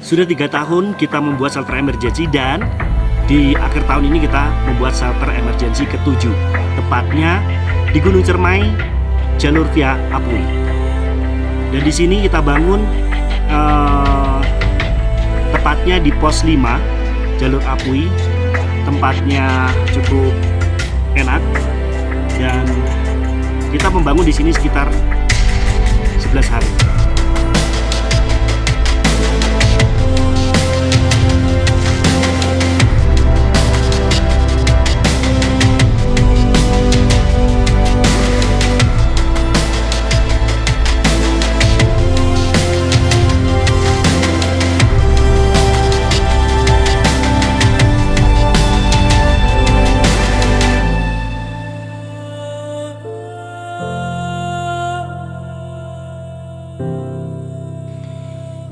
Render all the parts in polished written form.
Sudah 3 tahun kita membuat shelter emergency dan di akhir tahun ini kita membuat shelter emergency ke-7. Tepatnya di Gunung Cermai, jalur via Apui. Dan di sini kita bangun tepatnya di pos 5 jalur Apui. Tempatnya cukup enak dan kita membangun di sini sekitar 11 hari.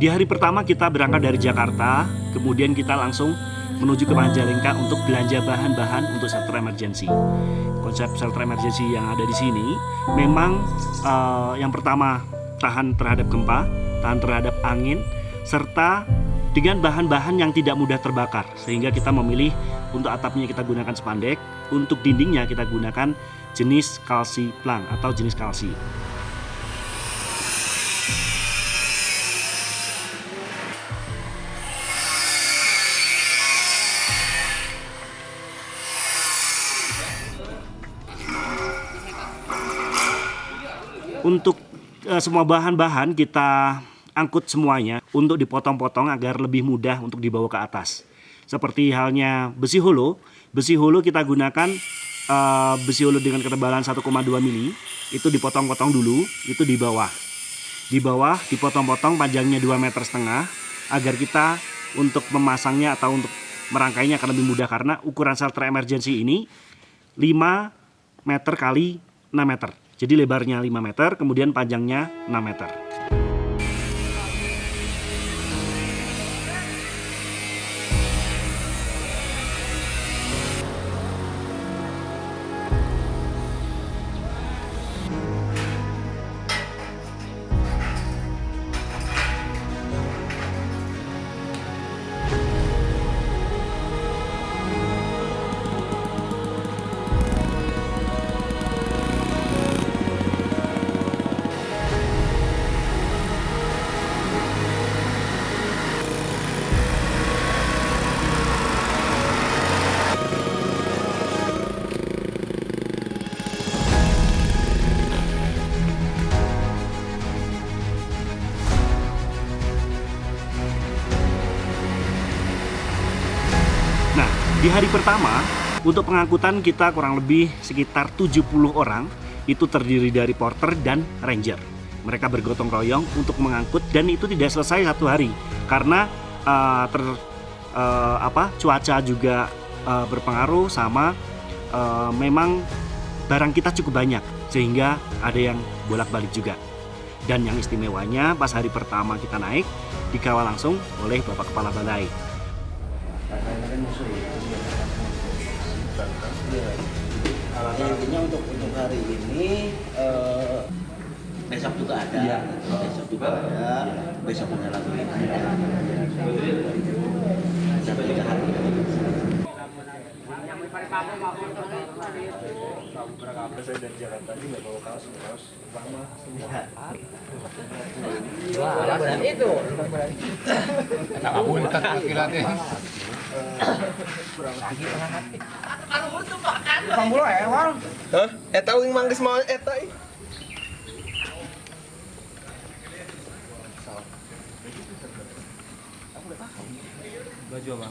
Di hari pertama kita berangkat dari Jakarta, kemudian kita langsung menuju ke Majalengka untuk belanja bahan-bahan untuk shelter emergency. Konsep shelter emergency yang ada di sini memang yang pertama tahan terhadap gempa, tahan terhadap angin, serta dengan bahan-bahan yang tidak mudah terbakar. Sehingga kita memilih untuk atapnya kita gunakan spandek, untuk dindingnya kita gunakan jenis kalsi plank atau jenis kalsi. Untuk semua bahan-bahan kita angkut semuanya untuk dipotong-potong agar lebih mudah untuk dibawa ke atas. Seperti halnya besi holo kita gunakan besi holo dengan ketebalan 1,2 mili, itu dipotong-potong dulu, itu di bawah. Di bawah dipotong-potong panjangnya 2,5 meter agar kita untuk memasangnya atau untuk merangkainya akan lebih mudah karena ukuran shelter emergency ini 5 meter kali 6 meter. Jadi lebarnya 5 meter, kemudian panjangnya 6 meter. Di hari pertama, untuk pengangkutan kita kurang lebih sekitar 70 orang, itu terdiri dari porter dan ranger. Mereka bergotong royong untuk mengangkut dan itu tidak selesai 1 hari karena cuaca juga berpengaruh sama memang barang kita cukup banyak sehingga ada yang bolak-balik juga. Dan yang istimewanya pas hari pertama kita naik dikawal langsung oleh Bapak Kepala Balai. Intinya untuk hari ini besok juga ada, besok punya lagi. Sampai 3 hari. Saya dari Jakarta tadi nggak bawa kaos lama semua. Itu. Tak abun tak kilatnya. Pambulo ewang. Hah? Eta wing manggis mau eta ih. Baju apa?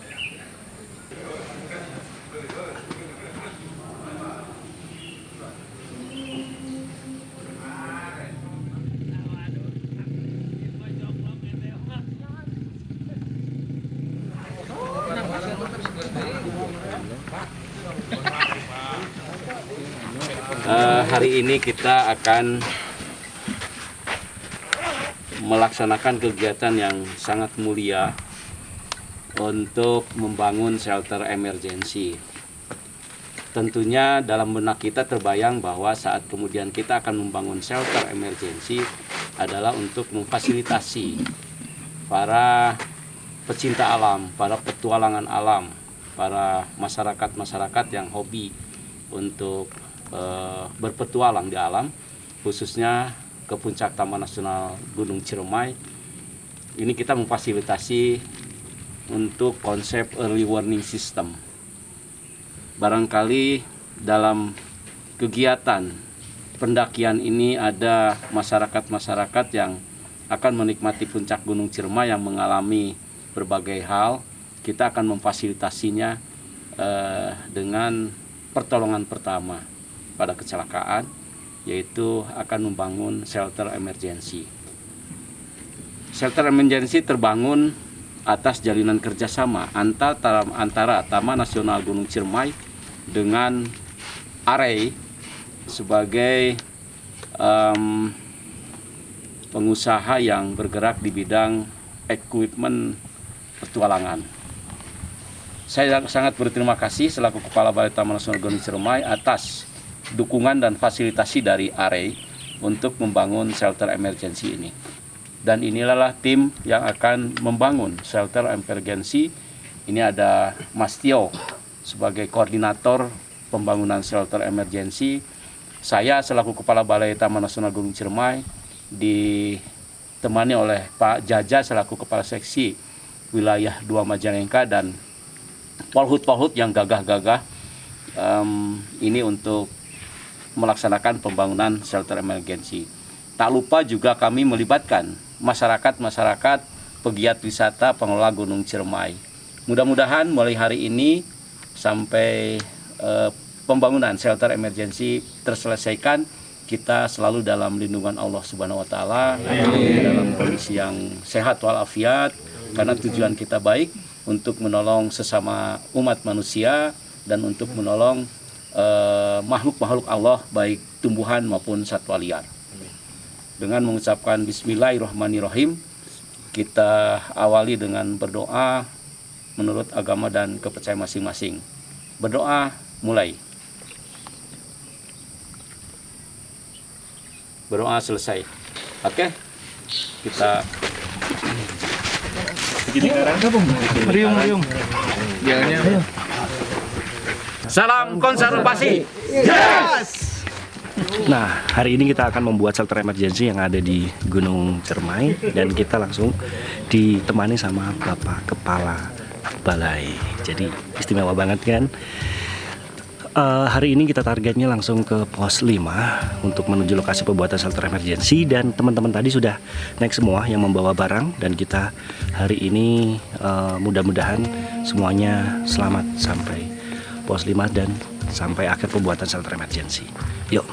Hari ini kita akan melaksanakan kegiatan yang sangat mulia untuk membangun shelter emergency. Tentunya dalam benak kita terbayang bahwa saat kemudian kita akan membangun shelter emergency adalah untuk memfasilitasi para pecinta alam, para petualangan alam, para masyarakat-masyarakat yang hobi untuk berpetualang di alam, khususnya ke puncak Taman Nasional Gunung Ciremai. Ini kita memfasilitasi untuk konsep early warning system. Barangkali dalam kegiatan pendakian ini ada masyarakat-masyarakat yang akan menikmati puncak Gunung Ciremai yang mengalami berbagai hal. Kita akan memfasilitasinya dengan pertolongan pertama pada kecelakaan, yaitu akan membangun shelter emergency. Shelter emergency terbangun atas jalinan kerjasama antara Taman Nasional Gunung Ciremai dengan AREI sebagai pengusaha yang bergerak di bidang equipment petualangan. Saya sangat berterima kasih selaku Kepala Balai Taman Nasional Gunung Ciremai atas dukungan dan fasilitasi dari AREI untuk membangun shelter emergency ini. Dan inilah tim yang akan membangun shelter emergency. Ini ada Mas Tio sebagai koordinator pembangunan shelter emergency. Saya selaku Kepala Balai Taman Nasional Gunung Ciremai ditemani oleh Pak Jaja selaku Kepala Seksi Wilayah 2 Majalengka dan polhut-polhut yang gagah-gagah ini untuk melaksanakan pembangunan shelter emergency. Tak lupa juga kami melibatkan masyarakat pegiat wisata pengelola Gunung Ciremai. Mudah-mudahan mulai hari ini sampai pembangunan shelter emergency terselesaikan, kita selalu dalam lindungan Allah Subhanahu wa taala, dalam kondisi yang sehat walafiat, karena tujuan kita baik untuk menolong sesama umat manusia dan untuk menolong makhluk-makhluk Allah, baik tumbuhan maupun satwa liar. Dengan mengucapkan Bismillahirrahmanirrahim, kita awali dengan berdoa menurut agama dan kepercayaan masing-masing. Berdoa mulai. Berdoa selesai. Oke, kita Riung. Jalannya. salam konservasi. Nah, hari ini kita akan membuat shelter emergency yang ada di Gunung Ciremai, dan kita langsung ditemani sama Bapak Kepala Balai. Jadi istimewa banget kan? Hari ini kita targetnya langsung ke pos 5 untuk menuju lokasi pembuatan shelter emergency, dan teman-teman tadi sudah naik semua yang membawa barang, dan kita hari ini mudah-mudahan semuanya selamat sampai pos 5 dan sampai akhir pembuatan shelter emergency. Yuk.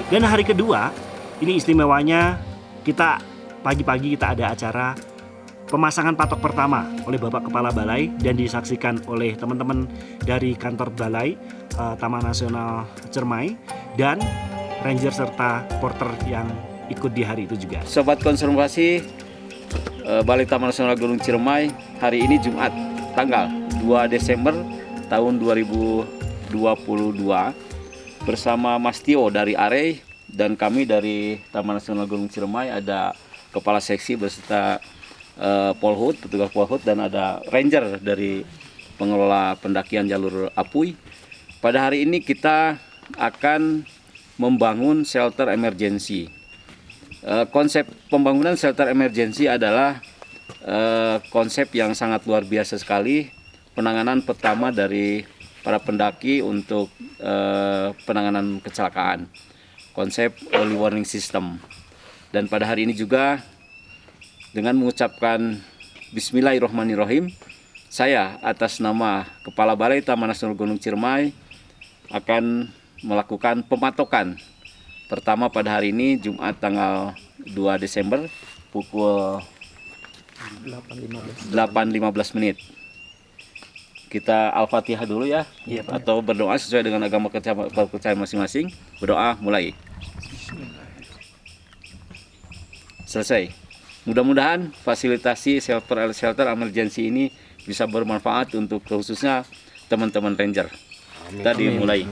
Dan hari kedua, ini istimewanya, kita pagi-pagi kita ada acara pemasangan patok pertama oleh Bapak Kepala Balai dan disaksikan oleh teman-teman dari kantor Balai Taman Nasional Ciremai dan ranger serta porter yang ikut di hari itu juga. Sobat konservasi Balai Taman Nasional Gunung Ciremai, hari ini Jumat tanggal 2 Desember tahun 2022 bersama Mas Tio dari AREI dan kami dari Taman Nasional Gunung Ciremai, ada Kepala Seksi beserta polhut, petugas polhut, dan ada ranger dari pengelola pendakian jalur Apuy. Pada hari ini kita akan membangun shelter emergency. Konsep pembangunan shelter emergency adalah konsep yang sangat luar biasa sekali. Penanganan pertama dari para pendaki untuk penanganan kecelakaan. Konsep early warning system. Dan pada hari ini juga dengan mengucapkan Bismillahirrahmanirrahim, saya atas nama Kepala Balai Taman Nasional Gunung Ciremai akan melakukan pematokan pertama pada hari ini Jumat tanggal 2 Desember pukul 8.15 menit. Kita Al-Fatihah dulu ya, atau berdoa sesuai dengan agama percaya masing-masing. Berdoa mulai. Selesai. Mudah-mudahan fasilitasi shelter emergency ini bisa bermanfaat untuk khususnya teman-teman ranger. Kita dimulai.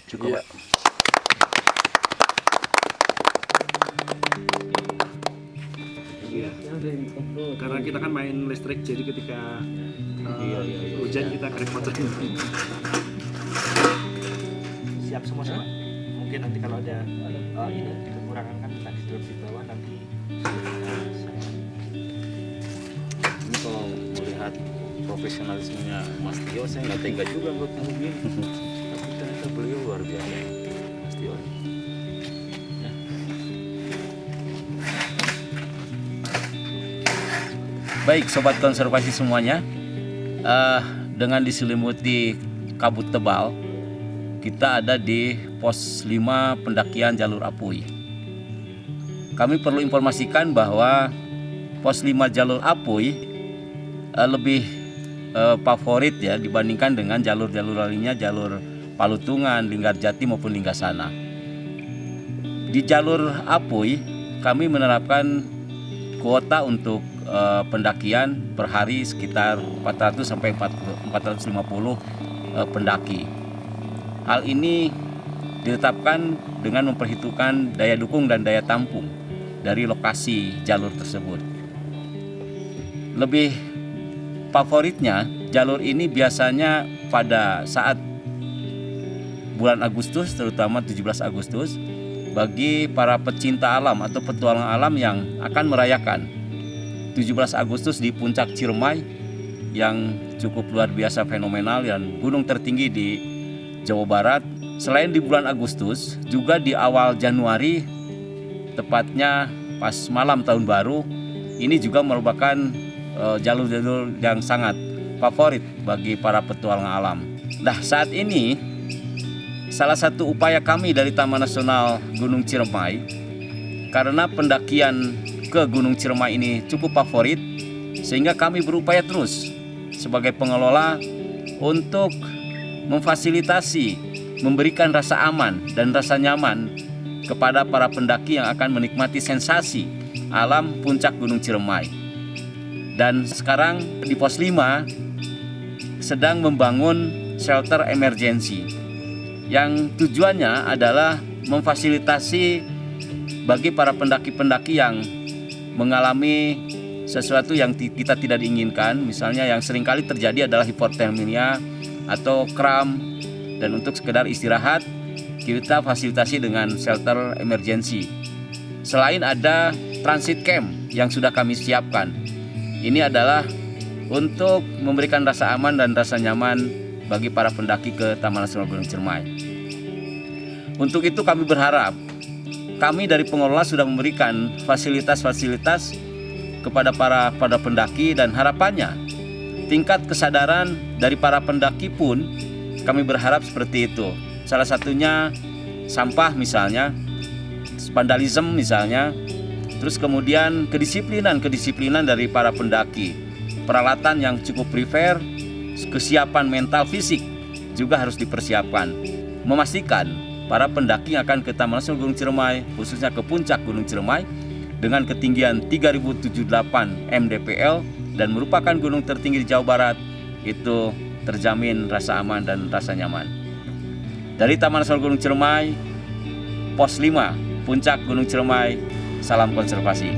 Cukup. Karena kita kan main listrik, jadi ketika hujan kita kerepotan. Siap semua sih, Pak. Mungkin nanti kalau ada ini kekurangan kan tadi drop di bawah nanti. Ini kalau melihat profesionalismenya Mas Tio, saya nggak tega juga buat begini. Tapi ternyata beliau luar biasa, Mas Tio. Ya. Baik, sobat konservasi semuanya, dengan diselimuti kabut tebal, kita ada di pos 5 pendakian jalur Apuy. Kami perlu informasikan bahwa pos 5 jalur Apuy lebih favorit ya dibandingkan dengan jalur-jalur lainnya, jalur Palutungan, Linggarjati maupun Linggasana. Di jalur Apuy kami menerapkan kuota untuk pendakian per hari sekitar 400 sampai 450 pendaki. Hal ini ditetapkan dengan memperhitungkan daya dukung dan daya tampung dari lokasi jalur tersebut. Lebih favoritnya jalur ini biasanya pada saat bulan Agustus, terutama 17 Agustus, bagi para pecinta alam atau petualang alam yang akan merayakan 17 Agustus di puncak Ciremai yang cukup luar biasa fenomenal dan gunung tertinggi di Jawa Barat. Selain di bulan Agustus, juga di awal Januari, tepatnya pas malam tahun baru, ini juga merupakan jalur-jalur yang sangat favorit bagi para petualang alam. Nah, saat ini salah satu upaya kami dari Taman Nasional Gunung Ciremai, karena pendakian ke Gunung Ciremai ini cukup favorit, sehingga kami berupaya terus sebagai pengelola untuk memfasilitasi, memberikan rasa aman dan rasa nyaman kepada para pendaki yang akan menikmati sensasi alam puncak Gunung Ciremai. Dan sekarang di pos 5 sedang membangun shelter emergency yang tujuannya adalah memfasilitasi bagi para pendaki-pendaki yang mengalami sesuatu yang kita tidak diinginkan. Misalnya yang seringkali terjadi adalah hipotermia atau kram, dan untuk sekedar istirahat kita fasilitasi dengan shelter emergency. Selain ada transit camp yang sudah kami siapkan, ini adalah untuk memberikan rasa aman dan rasa nyaman bagi para pendaki ke Taman Nasional Gunung Ciremai. Untuk itu kami berharap, kami dari pengelola sudah memberikan fasilitas-fasilitas kepada para pendaki, dan harapannya tingkat kesadaran dari para pendaki pun kami berharap seperti itu. Salah satunya sampah misalnya, vandalisme misalnya, terus kemudian kedisiplinan dari para pendaki, peralatan yang cukup prepare, kesiapan mental fisik juga harus dipersiapkan. Memastikan para pendaki yang akan ke Taman Nasional Gunung Ciremai, khususnya ke puncak Gunung Ciremai dengan ketinggian 3078 mdpl dan merupakan gunung tertinggi di Jawa Barat, itu terjamin rasa aman dan rasa nyaman. Dari Taman Nasional Gunung Ciremai, pos 5 puncak Gunung Ciremai, salam konservasi.